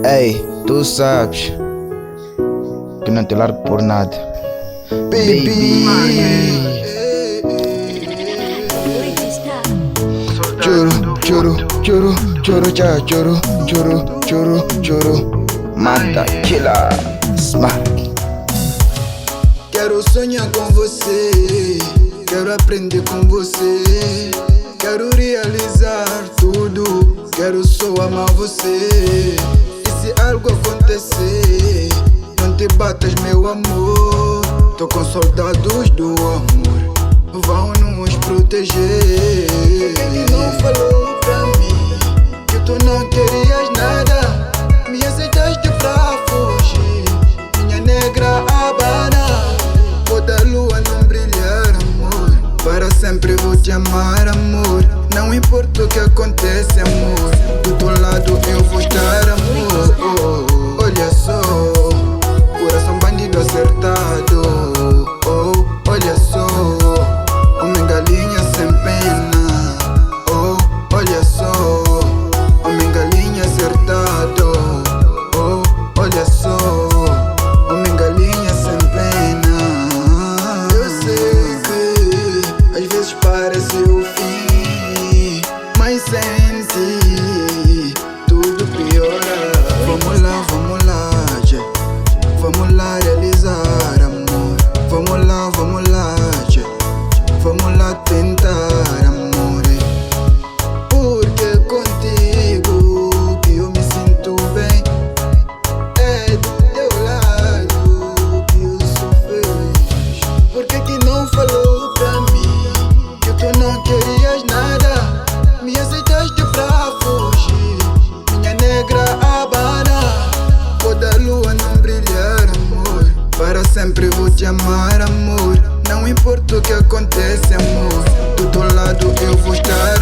Ei, tu sabes que não te largo por nada, baby. Choro, choro, choro, choro, cha, choro, choro, choro, choro. Mata, killer, smack. Quero sonhar com você, quero aprender com você, quero realizar tudo, quero só amar você. E se algo acontecer, não te batas, meu amor. Tô com soldados do amor, vão nos proteger. Ele não falou pra mim que tu não querias nada, me aceitaste pra fugir, minha negra Habana. Pode a lua não brilhar, amor, para sempre vou te amar, amor. Não importa o que acontece, amor, do teu lado eu vou estar, amor. Oh, olha só, coração bandido acertado. Oh, olha só, homem galinha sem pena. Oh, olha só, homem galinha acertado. Oh, olha só, homem galinha sem pena. Eu sei que às vezes parece o fim, mas sem ti tudo piora. Vamos lá, tchê, vamos lá realizar, amor. Vamos lá, tchê, vamos lá tentar, amor. Porque contigo que eu me sinto bem, é do teu lado que eu sou feliz. Porque que não falou pra mim que tu não querias nada, me aceitaste pra fugir, minha negra Habana. Pode a lua não brilhar, amor, para sempre vou te amar, amor. Não importa o que acontece, amor, do teu lado eu vou estar.